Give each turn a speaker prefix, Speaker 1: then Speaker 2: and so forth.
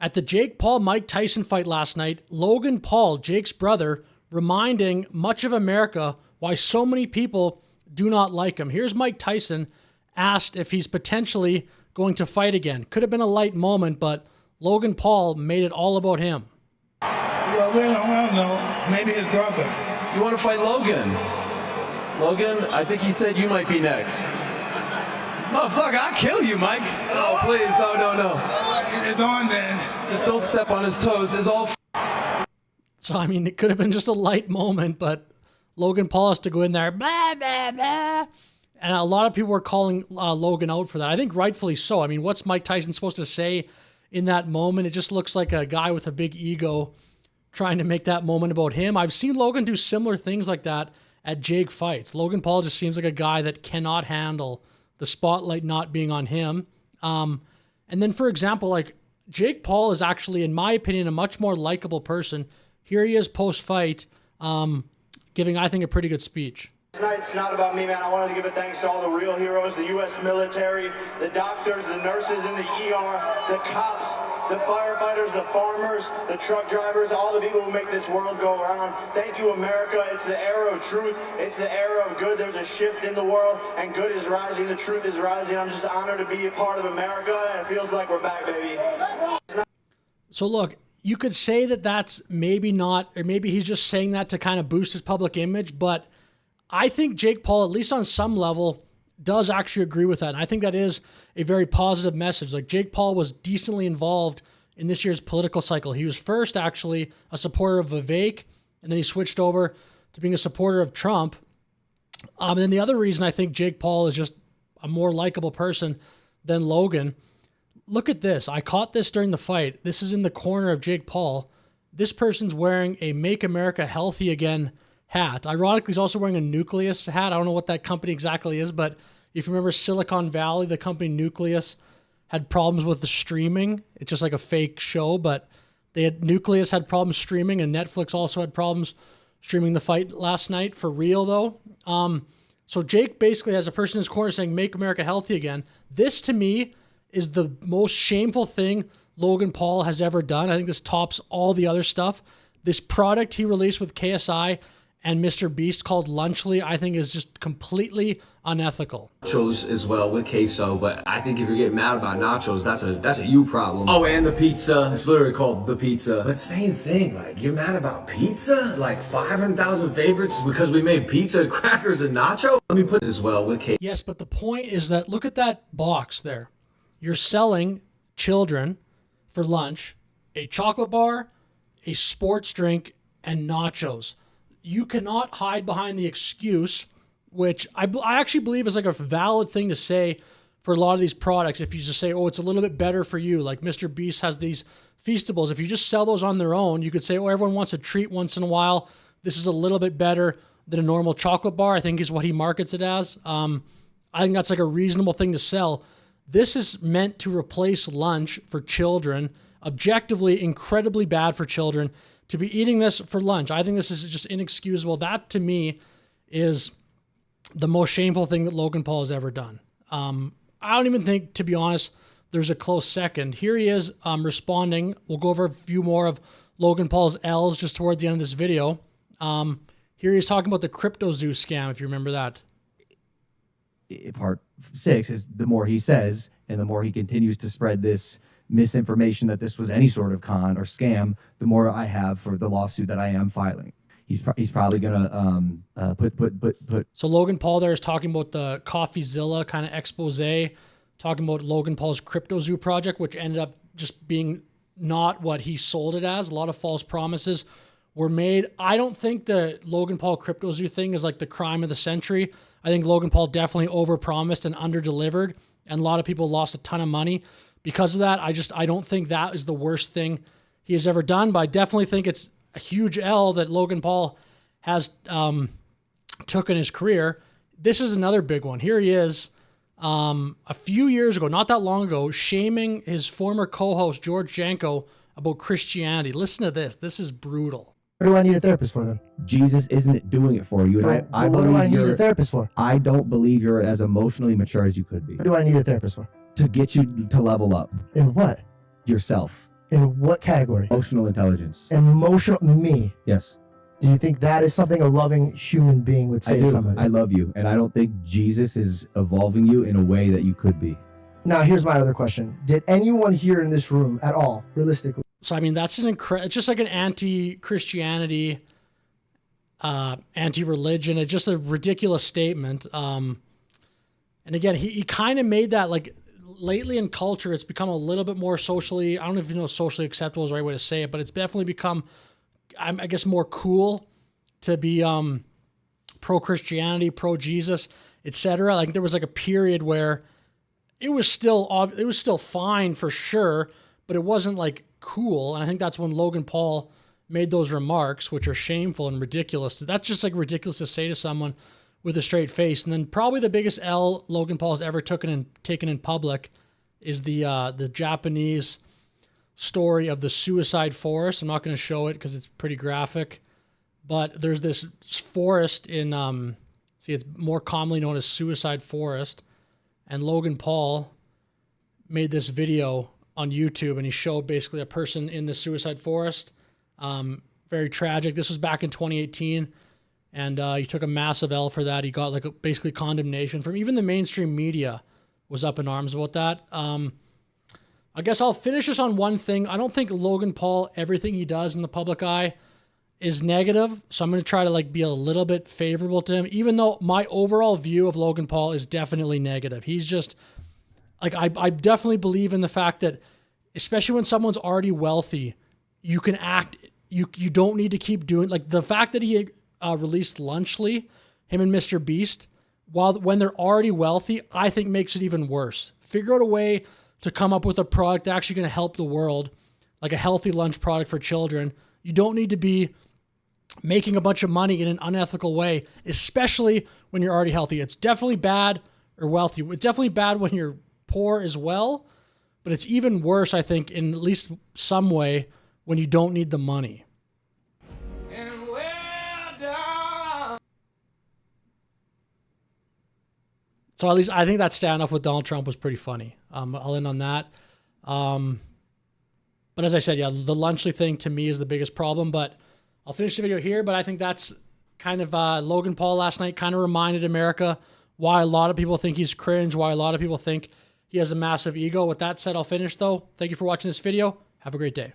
Speaker 1: At the Jake Paul-Mike Tyson fight last night, Logan Paul, Jake's brother, reminding much of America why so many people do not like him. Here's Mike Tyson asked if he's potentially going to fight again. Could have been a light moment, but Logan Paul made it all about him.
Speaker 2: Well, no, maybe his brother.
Speaker 3: You want to fight Logan? Logan, I think he said you might be next.
Speaker 4: Motherfucker, I'll kill you, Mike.
Speaker 3: Oh, please, no.
Speaker 2: It's on then.
Speaker 3: Just don't step on his toes. It's all.
Speaker 1: So, I mean, it could have been just a light moment, but Logan Paul has to go in there, blah, blah, blah. And a lot of people were calling Logan out for that. I think rightfully so. I mean, what's Mike Tyson supposed to say in that moment? It just looks like a guy with a big ego trying to make that moment about him. I've seen Logan do similar things like that at Jake fights. Logan Paul just seems like a guy that cannot handle the spotlight not being on him. And then, for example, like Jake Paul is actually, in my opinion, a much more likable person. Here he is post-fight, giving, I think, a pretty good speech.
Speaker 5: Tonight's not about me, man. I wanted to give a thanks to all the real heroes, the U.S. military, the doctors, the nurses in the ER, the cops, the firefighters, the farmers, the truck drivers, all the people who make this world go around. Thank you, America. It's the era of truth. It's the era of good. There's a shift in the world, and good is rising. The truth is rising. I'm just honored to be a part of America, and it feels like we're back, baby.
Speaker 1: So look, you could say that that's maybe not, or maybe he's just saying that to kind of boost his public image, but I think Jake Paul, at least on some level, does actually agree with that. And I think that is a very positive message. Like, Jake Paul was decently involved in this year's political cycle. He was first actually a supporter of Vivek, and then he switched over to being a supporter of Trump. And then the other reason I think Jake Paul is just a more likable person than Logan. Look at this. I caught this during the fight. This is in the corner of Jake Paul. This person's wearing a Make America Healthy Again hat. Ironically, he's also wearing a Nucleus hat. I don't know what that company exactly is, but if you remember Silicon Valley, the company Nucleus had problems with the streaming. It's just like a fake show, but Nucleus had problems streaming, and Netflix also had problems streaming the fight last night. For real, though. So Jake basically has a person in his corner saying, "Make America Healthy Again." This, to me, is the most shameful thing Logan Paul has ever done. I think this tops all the other stuff. This product he released with KSI and Mr. Beast called Lunchly, I think is just completely unethical.
Speaker 6: Nachos as well with queso, but I think if you're getting mad about nachos, that's a you problem. Oh, and the pizza. It's literally called the pizza. But same thing, like, you're mad about pizza? Like 500,000 favorites because we made pizza, crackers, and nacho? Let me put it as well with queso.
Speaker 1: Yes, but the point is that, look at that box there. You're selling children for lunch a chocolate bar, a sports drink, and nachos. You cannot hide behind the excuse, which I actually believe is like a valid thing to say for a lot of these products. If you just say, oh, it's a little bit better for you, like Mr. Beast has these Feastables. If you just sell those on their own, you could say, oh, everyone wants a treat once in a while. This is a little bit better than a normal chocolate bar, I think is what he markets it as. I think that's like a reasonable thing to sell. This is meant to replace lunch for children, objectively incredibly bad for children. To be eating this for lunch, I think this is just inexcusable. That, to me, is the most shameful thing that Logan Paul has ever done. I don't even think, to be honest, there's a close second. Here he is responding. We'll go over a few more of Logan Paul's L's just toward the end of this video. Here he's talking about the CryptoZoo scam, if you remember that.
Speaker 7: Part 6 is the more he says and the more he continues to spread this misinformation that this was any sort of con or scam, the more I have for the lawsuit that I am filing. He's probably gonna put.
Speaker 1: So Logan Paul there is talking about the CoffeeZilla kind of expose, talking about Logan Paul's CryptoZoo project, which ended up just being not what he sold it as. A lot of false promises were made. I don't think the Logan Paul CryptoZoo thing is like the crime of the century. I think Logan Paul definitely overpromised and underdelivered, and a lot of people lost a ton of money because of that. I don't think that is the worst thing he has ever done, but I definitely think it's a huge L that Logan Paul has took in his career. This is another big one. Here he is a few years ago, not that long ago, shaming his former co-host George Janko about Christianity. Listen to this. This is brutal.
Speaker 8: What do I need a therapist for then?
Speaker 7: Jesus isn't doing it for you. And I
Speaker 8: what do I need a therapist for?
Speaker 7: I don't believe you're as emotionally mature as you could be.
Speaker 8: What do I need a therapist for?
Speaker 7: To get you to level up.
Speaker 8: In what?
Speaker 7: Yourself.
Speaker 8: In what category?
Speaker 7: Emotional intelligence.
Speaker 8: Emotional. Me.
Speaker 7: Yes.
Speaker 8: Do you think that is something a loving human being would say
Speaker 7: I
Speaker 8: to
Speaker 7: do.
Speaker 8: somebody?
Speaker 7: I love you. And I don't think Jesus is evolving you in a way that you could be.
Speaker 8: Now, here's my other question. Did anyone here in this room at all, realistically?
Speaker 1: So, I mean, that's it's just like an anti-Christianity, anti-religion. It's just a ridiculous statement. And again, he kind of made that, like, lately in culture, it's become a little bit more socially, I don't even know if socially acceptable is the right way to say it, but it's definitely become, I guess, more cool to be pro-Christianity, pro-Jesus, etc. Like, there was like a period where it was still fine for sure, but it wasn't like cool. And I think that's when Logan Paul made those remarks, which are shameful and ridiculous. That's just like ridiculous to say to someone with a straight face. And then probably the biggest L Logan Paul has ever taken in public is the Japanese story of the suicide forest. I'm not going to show it because it's pretty graphic, but there's this forest in it's more commonly known as suicide forest, and Logan Paul made this video on YouTube, and he showed basically a person in the suicide forest. Very tragic. This was back in 2018. And he took a massive L for that. He got like basically condemnation from even the mainstream media was up in arms about that. I guess I'll finish this on one thing. I don't think Logan Paul, everything he does in the public eye is negative. So I'm going to try to like be a little bit favorable to him, even though my overall view of Logan Paul is definitely negative. He's just like, I definitely believe in the fact that especially when someone's already wealthy, you can act, you don't need to keep doing, like the fact that he released Lunchly, him and Mr. Beast, when they're already wealthy, I think makes it even worse. Figure out a way to come up with a product that's actually going to help the world, like a healthy lunch product for children. You don't need to be making a bunch of money in an unethical way, especially when you're already healthy. It's definitely bad or wealthy. It's definitely bad when you're poor as well, but it's even worse, I think, in at least some way when you don't need the money. So at least I think that standoff with Donald Trump was pretty funny. I'll end on that. But as I said, yeah, the Lunchly thing to me is the biggest problem. But I'll finish the video here. But I think that's kind of Logan Paul last night kind of reminded America why a lot of people think he's cringe, why a lot of people think he has a massive ego. With that said, I'll finish though. Thank you for watching this video. Have a great day.